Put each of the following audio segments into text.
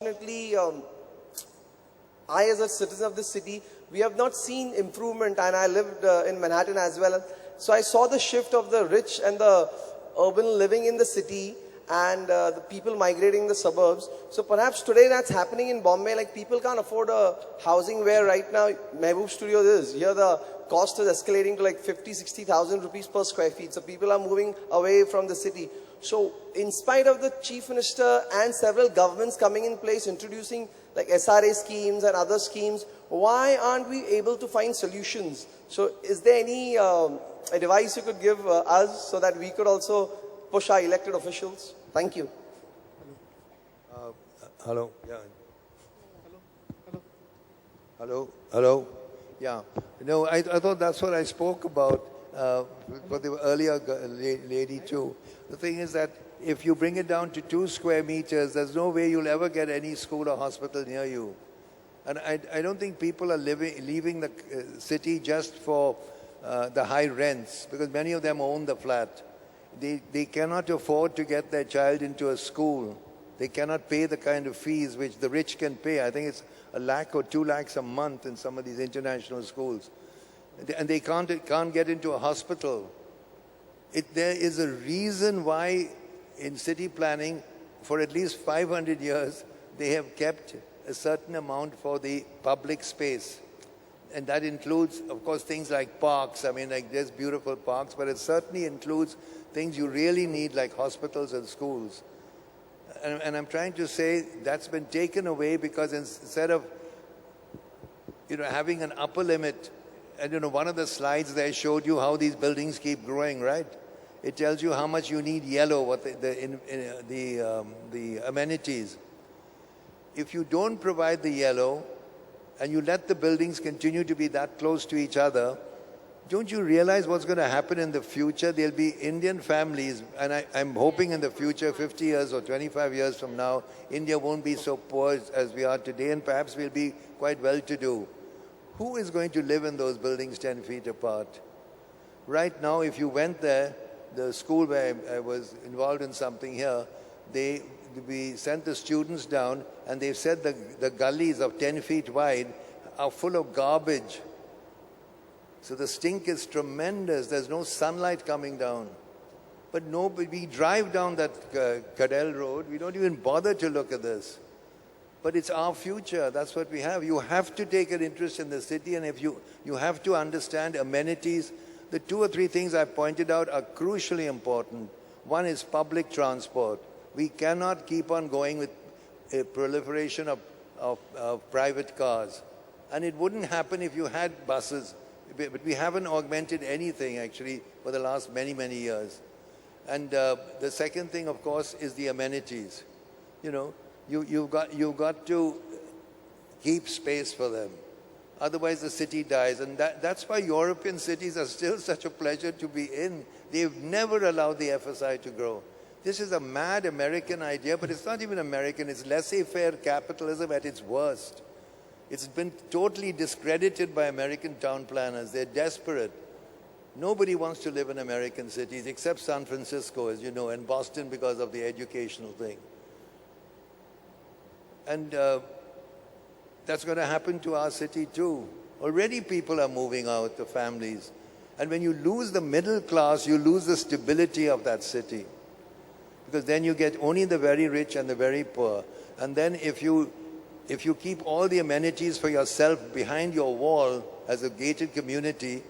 Unfortunately, I as a citizen of this city, we have not seen improvement, and I lived in Manhattan as well. So I saw the shift of the rich and the urban living in the city and the people migrating the suburbs. So perhaps today that's happening in Bombay. Like people can't afford a housing where right now Mehboob Studios is. Here the cost is escalating to like 50-60,000 rupees per square feet. So people are moving away from the city. So in spite of the Chief Minister and several governments coming in place, introducing like SRA schemes and other schemes, why aren't we able to find solutions? So is there any advice you could give us so that we could also push our elected officials? Thank you. Hello. Yeah. Hello. Yeah. No, I thought that's what I spoke about for the earlier lady too. The thing is that if you bring it down to 2 square meters, there's no way you'll ever get any school or hospital near you. And I don't think people are leaving the city just for the high rents, because many of them own the flat. They cannot afford to get their child into a school. They cannot pay the kind of fees which the rich can pay. I think it's 1 lakh or 2 lakhs a month in some of these international schools. And they can't get into a hospital. There is a reason why in city planning, for at least 500 years, they have kept a certain amount for the public space. And that includes, of course, things like parks. I mean, like there's beautiful parks, but it certainly includes things you really need, like hospitals and schools. And I'm trying to say that's been taken away because instead of, having an upper limit, and one of the slides there showed you how these buildings keep growing, right? It tells you how much you need yellow, what the amenities. If you don't provide the yellow and you let the buildings continue to be that close to each other, don't you realize what's going to happen in the future? There'll be Indian families, and I'm hoping in the future, 50 years or 25 years from now, India won't be so poor as we are today, and perhaps we'll be quite well-to-do. Who is going to live in those buildings 10 feet apart? Right now, if you went there, the school where I was involved in something here, we sent the students down, and they've said the gullies of 10 feet wide are full of garbage. So the stink is tremendous. There's no sunlight coming down. But we drive down that Cadell Road. We don't even bother to look at this. But it's our future. That's what we have. You have to take an interest in the city, and if you have to understand amenities. The 2 or 3 things I pointed out are crucially important. One is public transport. We cannot keep on going with a proliferation of private cars. And it wouldn't happen if you had buses. But we haven't augmented anything, actually, for the last many, many years. And the second thing, of course, is the amenities. You've got to keep space for them. Otherwise, the city dies. And that's why European cities are still such a pleasure to be in. They've never allowed the FSI to grow. This is a mad American idea, but it's not even American. It's laissez-faire capitalism at its worst. It's been totally discredited by American town planners. They're desperate. Nobody wants to live in American cities except San Francisco, as you know, and Boston because of the educational thing. And that's going to happen to our city too. Already people are moving out, the families. And when you lose the middle class, you lose the stability of that city. Because then you get only the very rich and the very poor. And then if you keep all the amenities for yourself behind your wall as a gated community,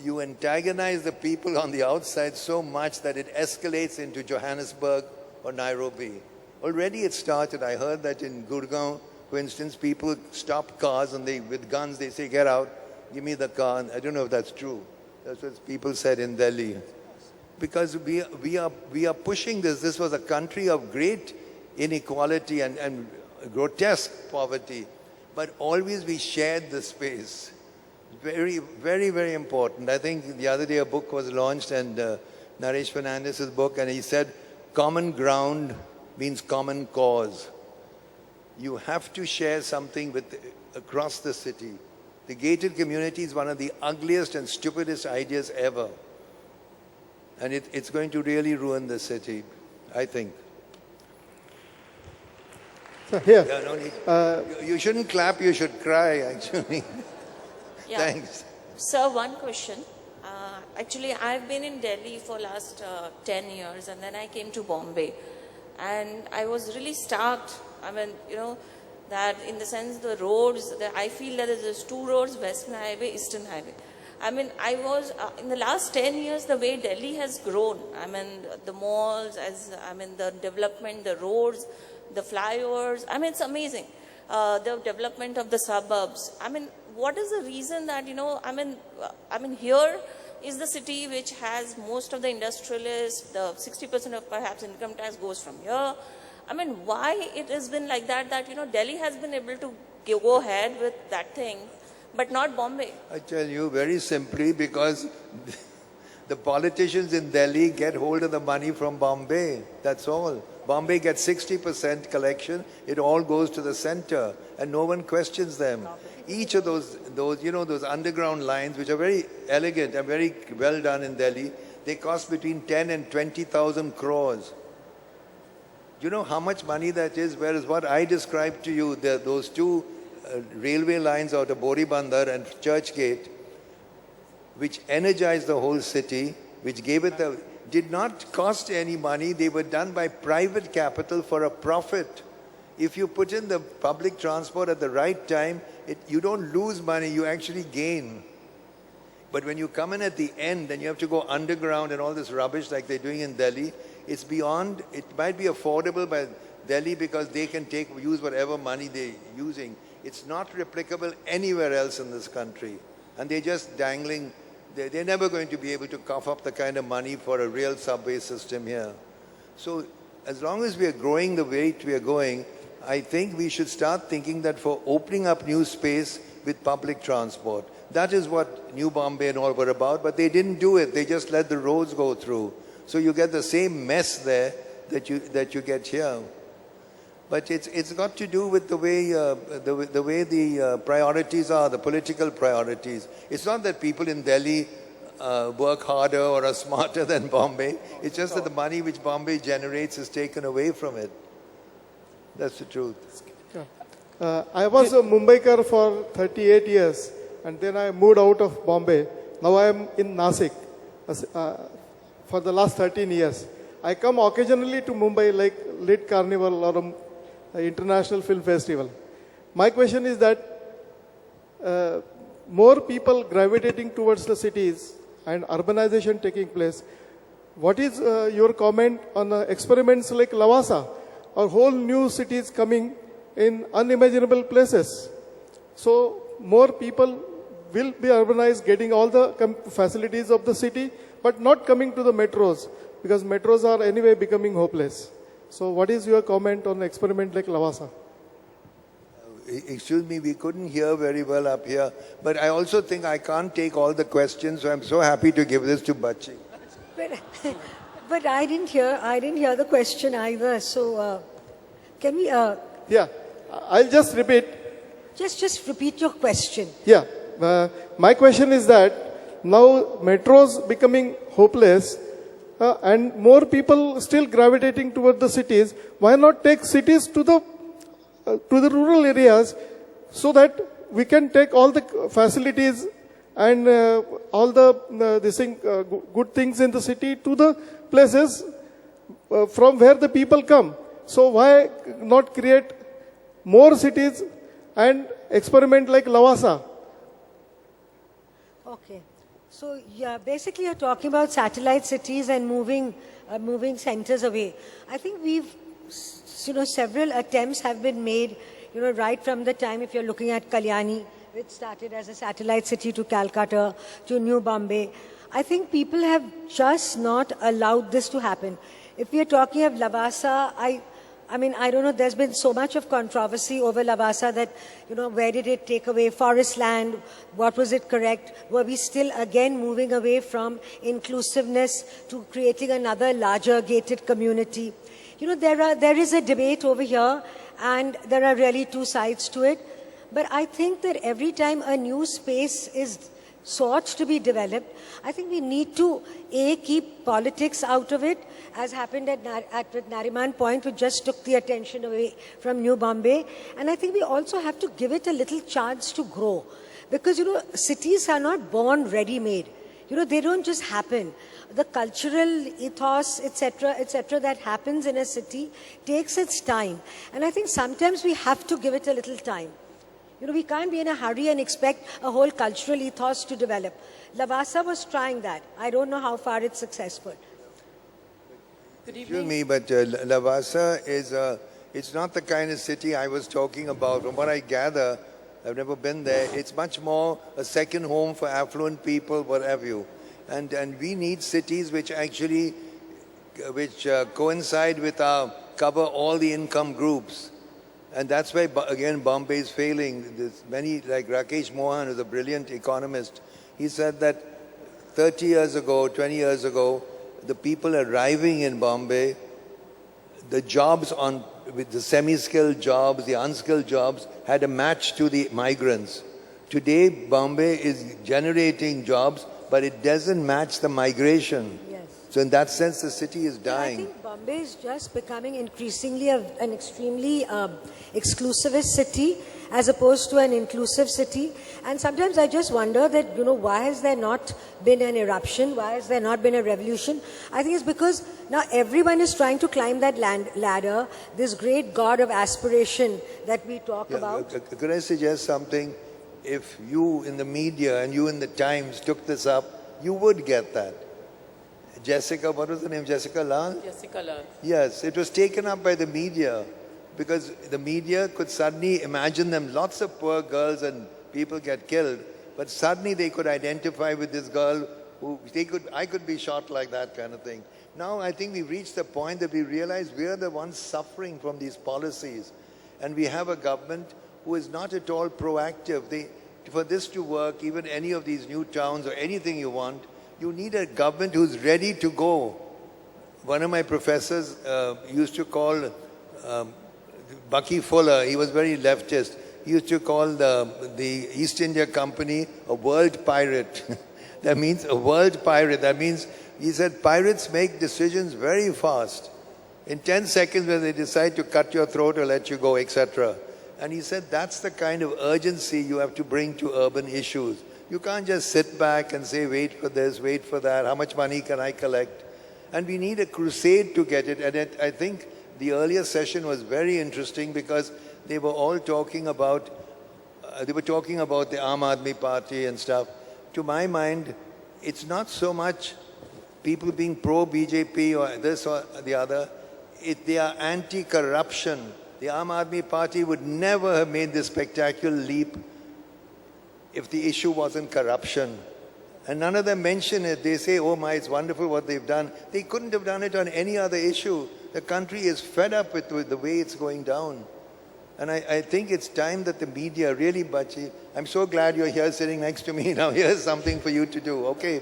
you antagonize the people on the outside so much that it escalates into Johannesburg or Nairobi. Already it started. I heard that in Gurgaon, for instance, people stop cars and with guns they say, "Get out, give me the car." And I don't know if that's true. That's what people said in Delhi. Because we are pushing this. This was a country of great inequality and grotesque poverty, but always we shared the space. Very, very, very important. I think the other day a book was launched, and Naresh Fernandez's book, and he said, common ground means common cause. You have to share something across the city. The gated community is one of the ugliest and stupidest ideas ever. And it's going to really ruin the city, I think. Here. Yeah, no need. You shouldn't clap, you should cry, actually. Yeah. Thanks. Sir, one question. Actually, I've been in Delhi for last 10 years and then I came to Bombay. And I was really startled. I mean, that in the sense the roads, I feel that there's two roads, Western Highway, Eastern Highway. I mean, I was, in the last 10 years, the way Delhi has grown, I mean, the malls, the development, the roads, the flyovers, I mean, it's amazing. The development of the suburbs. I mean, what is the reason that, here is the city which has most of the industrialists, the 60% of perhaps income tax goes from here. I mean, why it has been like that, Delhi has been able to go ahead with that thing, but not Bombay? I tell you very simply, because the politicians in Delhi get hold of the money from Bombay. That's all. Bombay gets 60% collection. It all goes to the center, and no one questions them. Each of those underground lines, which are very elegant and very well done in Delhi, they cost between 10 and 20,000 crores. You know how much money that is? Whereas what I described to you, those two railway lines out of Boribandar and Churchgate, which energized the whole city, which gave it did not cost any money. They were done by private capital for a profit. If you put in the public transport at the right time, you don't lose money, you actually gain. But when you come in at the end, then you have to go underground and all this rubbish like they're doing in Delhi. It's beyond, it might be affordable by Delhi because they can use whatever money they're using. It's not replicable anywhere else in this country. And they're just dangling. They're never going to be able to cough up the kind of money for a real subway system here. So as long as we are growing the rate we are going, I think we should start thinking that for opening up new space with public transport. That is what New Bombay and all were about, but they didn't do it. They just let the roads go through. So you get the same mess there that you get here. But it's got to do with the way the priorities are, the political priorities. It's not that people in Delhi work harder or are smarter than Bombay. It's just that the money which Bombay generates is taken away from it. That's the truth. I was a Mumbaikar for 38 years, and then I moved out of Bombay. Now I am in Nasik for the last 13 years. I come occasionally to Mumbai like Lit Carnival or an international film festival. My question is that more people gravitating towards the cities and urbanization taking place, what is your comment on experiments like Lavasa or whole new cities coming in unimaginable places? So more people will be urbanized, getting all the facilities of the city, but not coming to the metros, because metros are anyway becoming hopeless. So what is your comment on an experiment like Lavasa? Excuse me, we couldn't hear very well up here, but I also think I can't take all the questions, so I'm so happy to give this to Bachi. But I didn't hear the question either. So can we? Yeah, I'll just repeat. Just repeat your question. Yeah, my question is that now metros becoming hopeless and more people still gravitating toward the cities. Why not take cities to the rural areas so that we can take all the facilities and all the good things in the city to the places from where the people come. So why not create more cities and experiment like Lavasa? Okay. So yeah, basically you're talking about satellite cities and moving centers away. I think several attempts have been made, right from the time, if you're looking at Kalyani, which started as a satellite city to Calcutta, to New Bombay. I think people have just not allowed this to happen. If we are talking of Lavasa, I mean, I don't know, there's been so much of controversy over Lavasa that, where did it take away forest land? What was it correct? Were we still again moving away from inclusiveness to creating another larger gated community? There is a debate over here, and there are really two sides to it. But I think that every time a new space is sought to be developed. I think we need to, keep politics out of it, as happened at Nariman Point, which just took the attention away from New Bombay. And I think we also have to give it a little chance to grow. Because, cities are not born ready-made. They don't just happen. The cultural ethos, etc., that happens in a city takes its time. And I think sometimes we have to give it a little time. We can't be in a hurry and expect a whole cultural ethos to develop. Lavasa was trying that. I don't know how far it's successful. Good Excuse evening. me, but Lavasa is it's not the kind of city I was talking about. From what I gather, I've never been there. It's much more a second home for affluent people, what have you. And we need cities which actually coincide with cover all the income groups. And that's why, again, Bombay is failing. There's many, like Rakesh Mohan, who's a brilliant economist, he said that 30 years ago, 20 years ago, the people arriving in Bombay, the jobs with the semi-skilled jobs, the unskilled jobs, had a match to the migrants. Today, Bombay is generating jobs, but it doesn't match the migration. Yes. So in that sense, the city is I dying. think Bombay is just becoming increasingly an extremely exclusivist city as opposed to an inclusive city. And sometimes I just wonder that, why has there not been an eruption? Why has there not been a revolution? I think it's because now everyone is trying to climb that ladder, this great god of aspiration that we talk about. Could I suggest something? If you in the media and you in the Times took this up, you would get that. Jessica, what was the name? Jessica Lal? Jessica Lal. Yes, it was taken up by the media because the media could suddenly imagine them, lots of poor girls and people get killed, but suddenly they could identify with this girl who I could be shot like that kind of thing. Now I think we've reached the point that we realize we are the ones suffering from these policies, and we have a government who is not at all proactive. For this to work, even any of these new towns or anything you want, you need a government who's ready to go. One of my professors used to call Bucky Fuller, he was very leftist, he used to call the East India Company a world pirate. That means a world pirate. That means, he said, pirates make decisions very fast. In 10 seconds when they decide to cut your throat or let you go, etc. And he said that's the kind of urgency you have to bring to urban issues. You can't just sit back and say, wait for this, wait for that, how much money can I collect? And we need a crusade to get it. And I think the earlier session was very interesting because they were all talking about, the Aam Aadmi Party and stuff. To my mind, it's not so much people being pro-BJP or this or the other. They are anti-corruption. The Aam Aadmi Party would never have made this spectacular leap if the issue wasn't corruption. And none of them mention it. They say, oh my, it's wonderful what they've done. They couldn't have done it on any other issue. The country is fed up with the way it's going down. And I think it's time that the media really, Bachi, I'm so glad you're here sitting next to me. Now here's something for you to do, okay?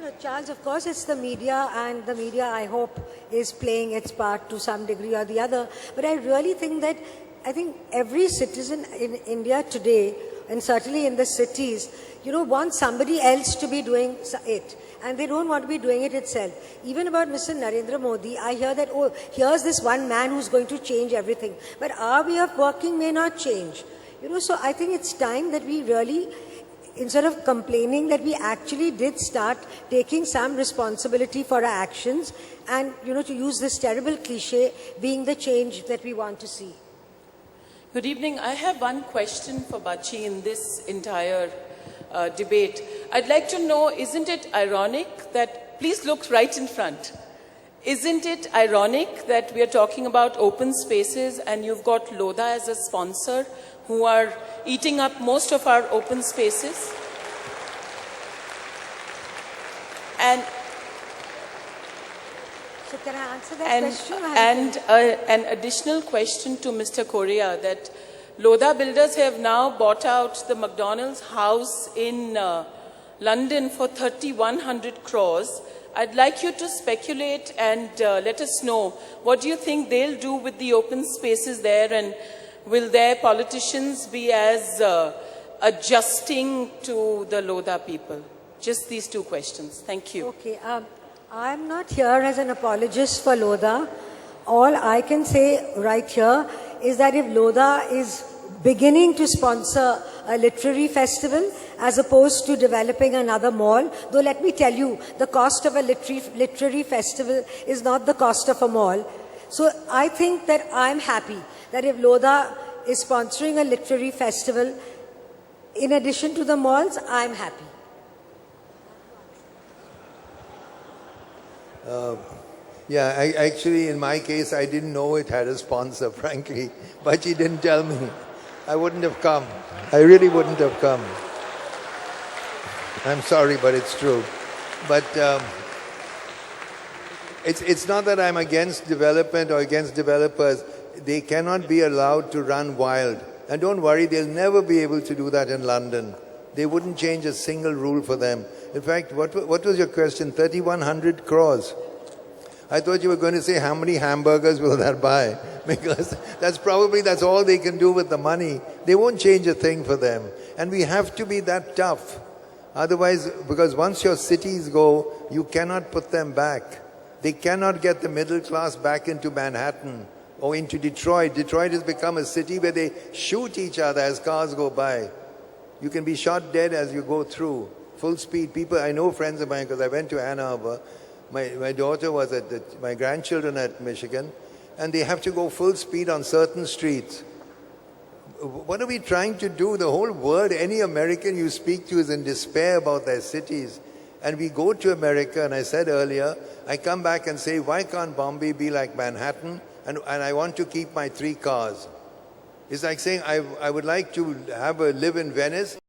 No, Charles, of course it's the media, and the media, I hope, is playing its part to some degree or the other. But I really think that, every citizen in India today, and certainly in the cities, want somebody else to be doing it. And they don't want to be doing it itself. Even about Mr. Narendra Modi, I hear that, oh, here's this one man who's going to change everything. But our way of working may not change. So I think it's time that we really, instead of complaining, that we actually did start taking some responsibility for our actions and, to use this terrible cliche, being the change that we want to see. Good evening. I have one question for Bachi in this entire debate. I'd like to know, isn't it ironic that, please look right in front, isn't it ironic that we are talking about open spaces and you've got Lodha as a sponsor who are eating up most of our open spaces? And So can I answer that question? An additional question to Mr. Korea, that Lodha builders have now bought out the McDonald's house in London for 3,100 crores. I'd like you to speculate and let us know, what do you think they'll do with the open spaces there, and will their politicians be as adjusting to the Lodha people? Just these two questions. Thank you. Okay, I'm not here as an apologist for Lodha. All I can say right here is that if Lodha is beginning to sponsor a literary festival as opposed to developing another mall, though let me tell you, the cost of a literary festival is not the cost of a mall. So I think that I'm happy that if Lodha is sponsoring a literary festival, in addition to the malls, I'm happy. Yeah, actually, in my case, I didn't know it had a sponsor, frankly. But she didn't tell me. I wouldn't have come. I really wouldn't have come. I'm sorry, but it's true. But it's not that I'm against development or against developers. They cannot be allowed to run wild. And don't worry, they'll never be able to do that in London. They wouldn't change a single rule for them. In fact, what was your question? 3,100 crores. I thought you were going to say, how many hamburgers will that buy? Because that's all they can do with the money. They won't change a thing for them. And we have to be that tough. Otherwise, because once your cities go, you cannot put them back. They cannot get the middle class back into Manhattan or into Detroit. Detroit has become a city where they shoot each other as cars go by. You can be shot dead as you go through. Full speed. People, I know friends of mine, because I went to Ann Arbor. My daughter was my grandchildren at Michigan, and they have to go full speed on certain streets. What are we trying to do? The whole world, any American you speak to is in despair about their cities. And we go to America, and I said earlier, I come back and say, why can't Bombay be like Manhattan? And I want to keep my 3 cars. It's like saying, I would like to live in Venice.